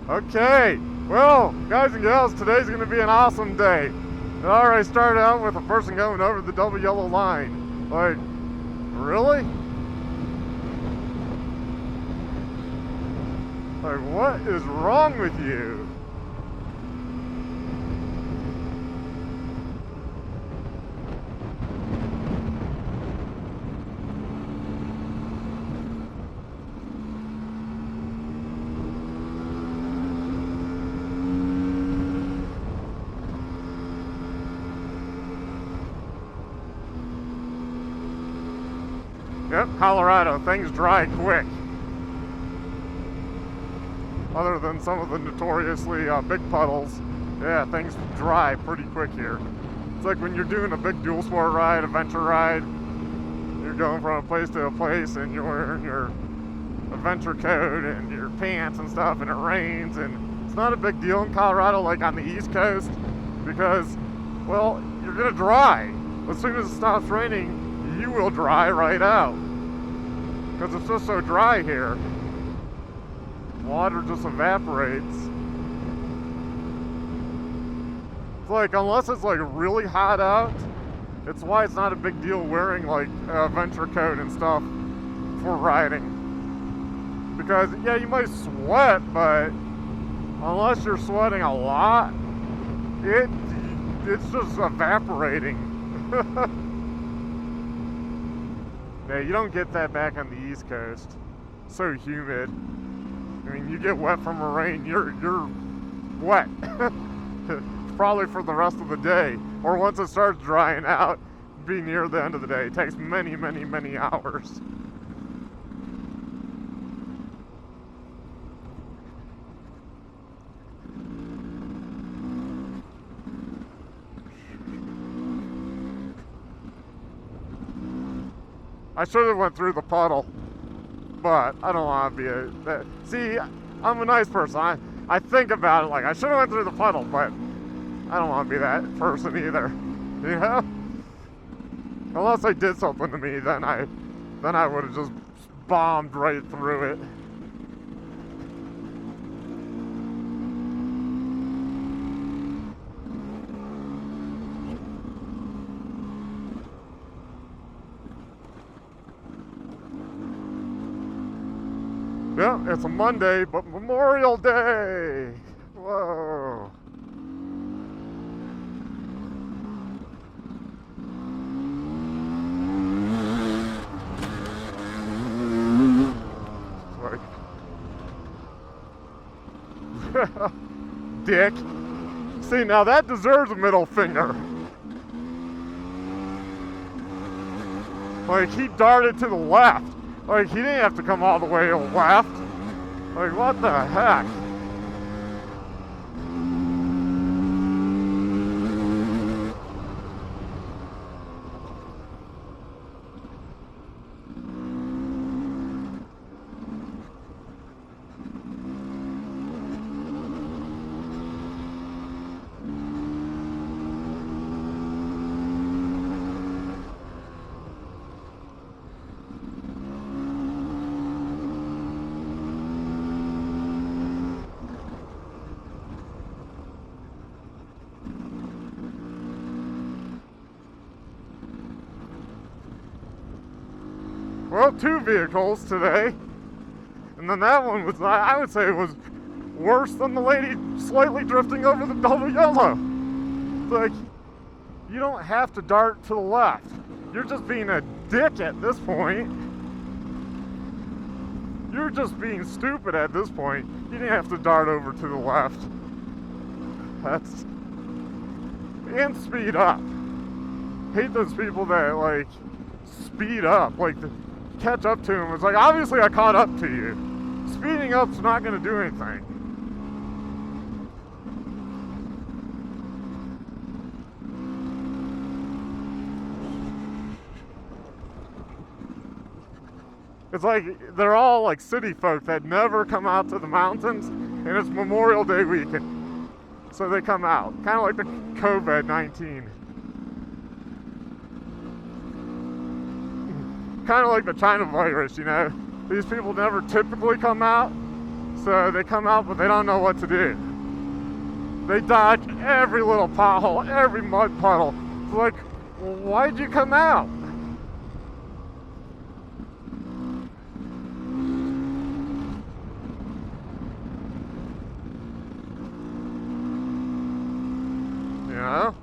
Okay, well, guys and gals, today's going to be an awesome day. It already started out with a person going over the double yellow line. Like, really? Like, what is wrong with you? Yep, Colorado, things dry quick. Other than some of the notoriously big puddles, yeah, things dry pretty quick here. It's like when you're doing a big dual sport ride, adventure ride, you're going from a place to a place and you're wearing your adventure coat and your pants and stuff and it rains, and it's not a big deal in Colorado like on the East Coast because, well, you're gonna dry. As soon as it stops raining, you will dry right out because it's just so dry here. Water just evaporates. It's like, unless it's like really hot out, it's why it's not a big deal wearing like a venture coat and stuff for riding. Because yeah, you might sweat, but unless you're sweating a lot, it's just evaporating. Yeah, you don't get that back on the East Coast. So humid. I mean, you get wet from a rain, you're wet. Probably for the rest of the day. Or once it starts drying out, be near the end of the day. It takes many, many, many hours. I should have went through the puddle, but I don't want to be see, I'm a nice person. I think about it like I should have went through the puddle, but I don't want to be that person either. You know? Unless they did something to me, then I would have just bombed right through it. Yeah, it's a Monday, but Memorial Day! Whoa! Like, dick. See, now that deserves a middle finger. Like, he darted to the left. Like, he didn't have to come all the way left. Like, what the heck? Well, 2 vehicles today. And then that one was, I would say it was worse than the lady slightly drifting over the double yellow. It's like, you don't have to dart to the left. You're just being a dick at this point. You're just being stupid at this point. You didn't have to dart over to the left. And speed up. Hate those people that, like, speed up. Like, catch up to him. It's like, obviously I caught up to you. Speeding up's not going to do anything. It's like they're all like city folk that never come out to the mountains, and it's Memorial Day weekend, so they come out. Kind of like the COVID-19. Kind of like the China virus, you know. These people never typically come out, So they come out, but they don't know what to do. They dodge every little pothole, every mud puddle. It's like, well, why'd you come out? You know?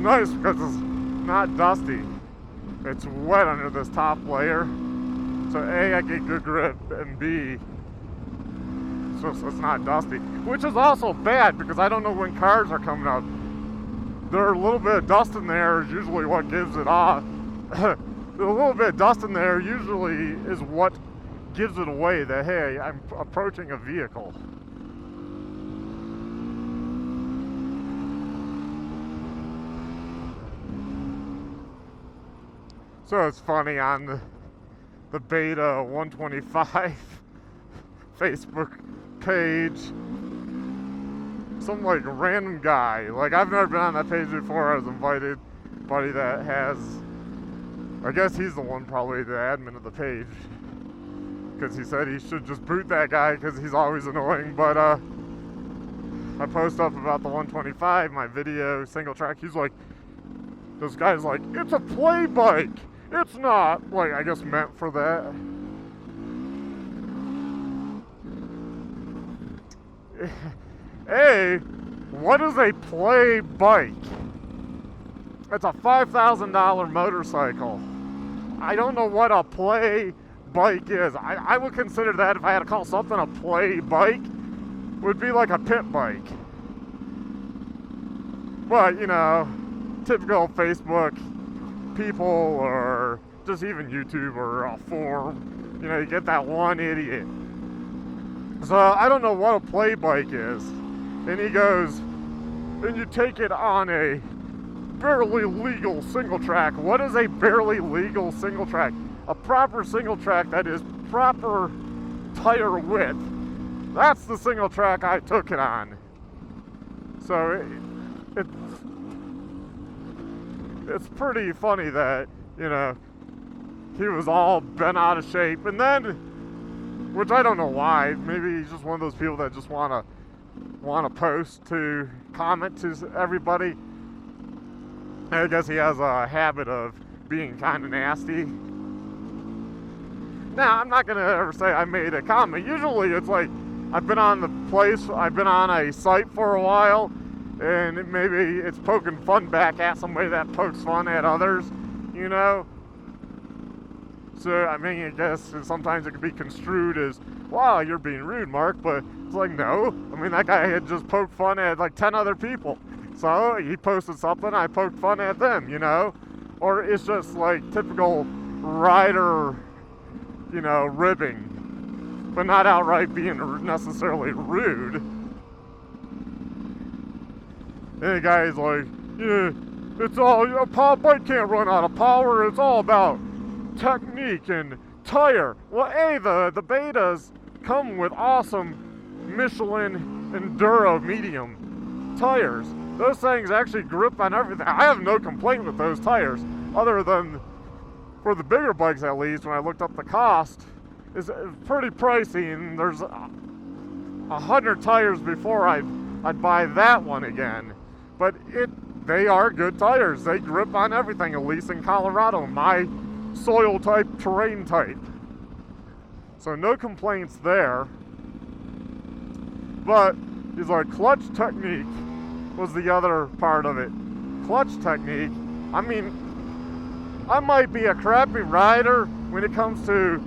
Nice because it's not dusty. It's wet under this top layer. So A, I get good grip, and B, it's not dusty. Which is also bad because I don't know when cars are coming up. There's a little bit of dust in there is usually what gives it off. A little bit of dust in there usually is what gives it away that, hey, I'm approaching a vehicle. So it's funny on the beta 125 Facebook page, some like random guy, like I've never been on that page before. I was invited, buddy that has, I guess he's the one probably the admin of the page, because he said he should just boot that guy because he's always annoying. But I post up about the 125, my video single track. He's like, this guy's like, it's a play bike. It's not, like, I guess meant for that. Hey, what is a play bike? It's a $5,000 motorcycle. I don't know what a play bike is. I would consider that, if I had to call something a play bike, would be like a pit bike. But, you know, typical Facebook people, or just even YouTube or a forum, you know, you get that one idiot. So I don't know what a play bike is. And he goes, and you take it on a barely legal single track. What is a barely legal single track? A proper single track that is proper tire width. That's the single track I took it on. So it's pretty funny that, you know, he was all bent out of shape. And then, which I don't know why, maybe he's just one of those people that just want to post to comment to everybody. I guess he has a habit of being kind of nasty. Now, I'm not going to ever say I made a comment. Usually it's like, I've been on a site for a while, and maybe it's poking fun back at somebody that pokes fun at others, you know? So, I mean, I guess sometimes it could be construed as, wow, you're being rude, Mark, but it's like, no. I mean, that guy had just poked fun at like 10 other people. So, he posted something, I poked fun at them, you know? Or it's just like typical rider, you know, ribbing, but not outright being necessarily rude. And the guy's like, yeah, it's all, a power bike can't run out of power, it's all about technique and tire. Well, A, the betas come with awesome Michelin Enduro medium tires. Those things actually grip on everything. I have no complaint with those tires, other than for the bigger bikes at least, when I looked up the cost, is pretty pricey, and there's 100 tires before I'd buy that one again. But they are good tires. They grip on everything, at least in Colorado, my soil type, terrain type. So no complaints there. But he's like, clutch technique was the other part of it. Clutch technique, I mean, I might be a crappy rider when it comes to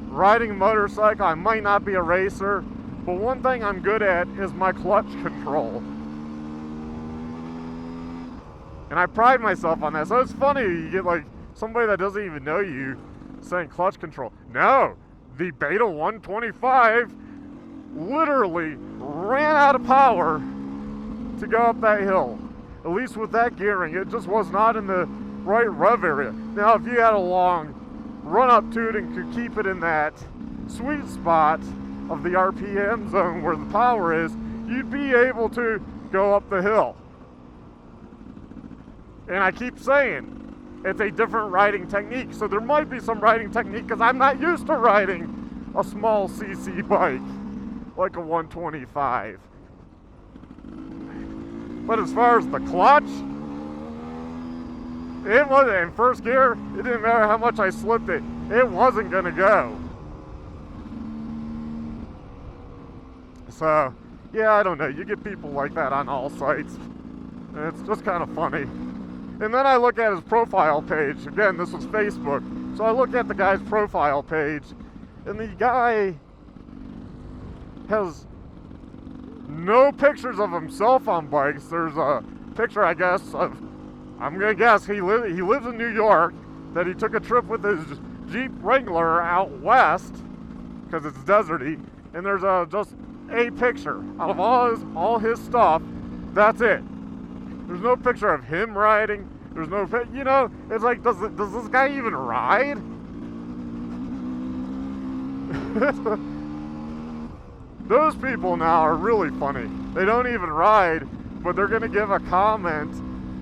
riding a motorcycle. I might not be a racer, but one thing I'm good at is my clutch control. And I pride myself on that. So it's funny, you get like somebody that doesn't even know you saying clutch control. No, the Beta 125 literally ran out of power to go up that hill. At least with that gearing, it just was not in the right rev area. Now, if you had a long run up to it and could keep it in that sweet spot of the RPM zone where the power is, you'd be able to go up the hill. And I keep saying, it's a different riding technique. So there might be some riding technique because I'm not used to riding a small CC bike like a 125. But as far as the clutch, it wasn't in first gear. It didn't matter how much I slipped it. It wasn't gonna go. So, yeah, I don't know. You get people like that on all sites. And it's just kind of funny. And then I look at his profile page. Again, this was Facebook. So I look at the guy's profile page, and the guy has no pictures of himself on bikes. There's a picture, I guess, of, I'm gonna guess he lives in New York, that he took a trip with his Jeep Wrangler out west, because it's deserty, and there's just a picture out of all his stuff. That's it. There's no picture of him riding. There's no, you know, it's like, does this guy even ride? Those people now are really funny. They don't even ride, but they're gonna give a comment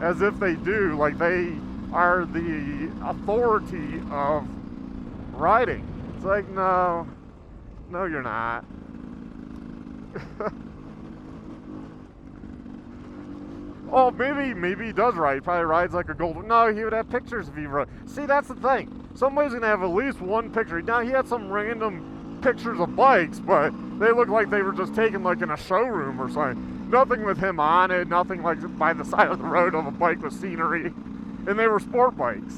as if they do, like they are the authority of riding. It's like, no, you're not. Oh, maybe he does ride. He probably rides like a golden. No, he would have pictures if he rode. See, that's the thing. Somebody's gonna have at least one picture. Now, he had some random pictures of bikes, but they look like they were just taken like in a showroom or something. Nothing with him on it. Nothing like by the side of the road of a bike with scenery, and they were sport bikes.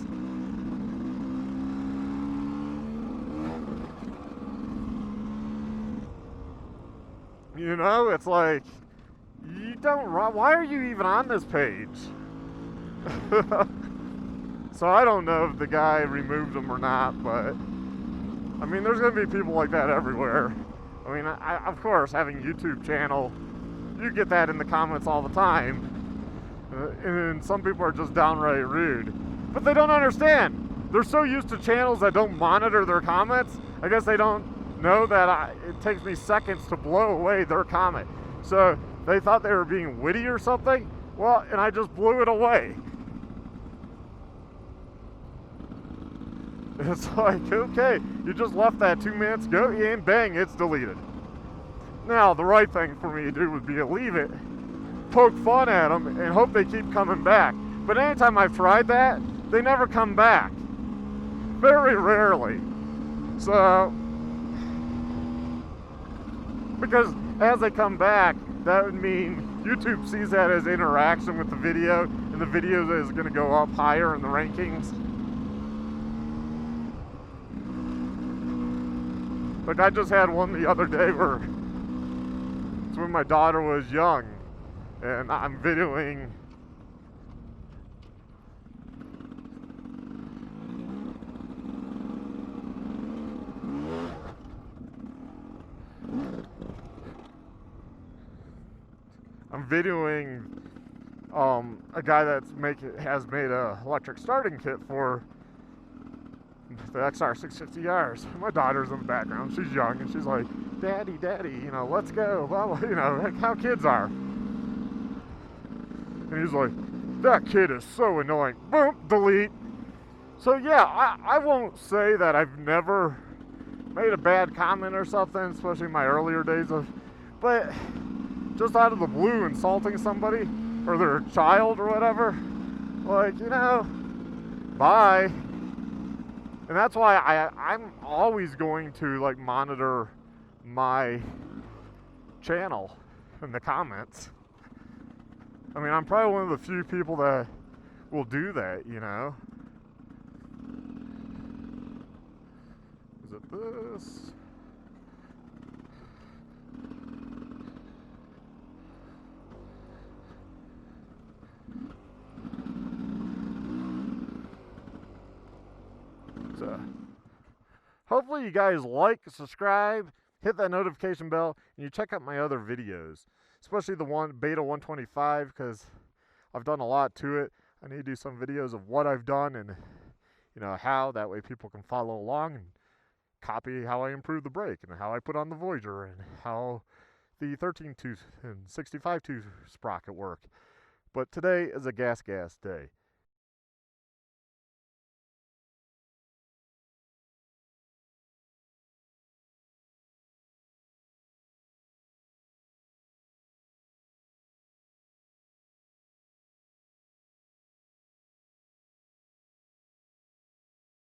You know, it's like, you don't, why are you even on this page? So I don't know if the guy removed them or not, but I mean, there's gonna be people like that everywhere. I mean, of course, having a YouTube channel, you get that in the comments all the time. And some people are just downright rude. But they don't understand. They're so used to channels that don't monitor their comments. I guess they don't know that it takes me seconds to blow away their comment. So they thought they were being witty or something. Well, and I just blew it away. It's like, okay, you just left that 2 minutes ago, and bang, it's deleted. Now, the right thing for me to do would be to leave it, poke fun at them, and hope they keep coming back. But anytime I've tried that, they never come back. Very rarely. So, because as they come back, that would mean YouTube sees that as interaction with the video, and the video is going to go up higher in the rankings. Like, I just had one the other day where it's when my daughter was young, and I'm videoing a guy that's has made a electric starting kit for the XR 650Rs. My daughter's in the background. She's young, and she's like, Daddy, you know, let's go. Blah, blah, you know, like how kids are. And he's like, that kid is so annoying. Boom, delete. So yeah, I won't say that I've never made a bad comment or something, especially in my earlier days but just out of the blue insulting somebody or their child or whatever, like, you know, bye. And that's why I'm always going to like monitor my channel in the comments. I mean, I'm probably one of the few people that will do that, you know. Is it this? So, hopefully you guys like, subscribe, hit that notification bell, and you check out my other videos, especially the one beta 125, because I've done a lot to it. I need to do some videos of what I've done and, you know, how. That way people can follow along and copy how I improve the brake and how I put on the Voyager and how the 13 tooth and 65 tooth sprocket work. But today is a gas day.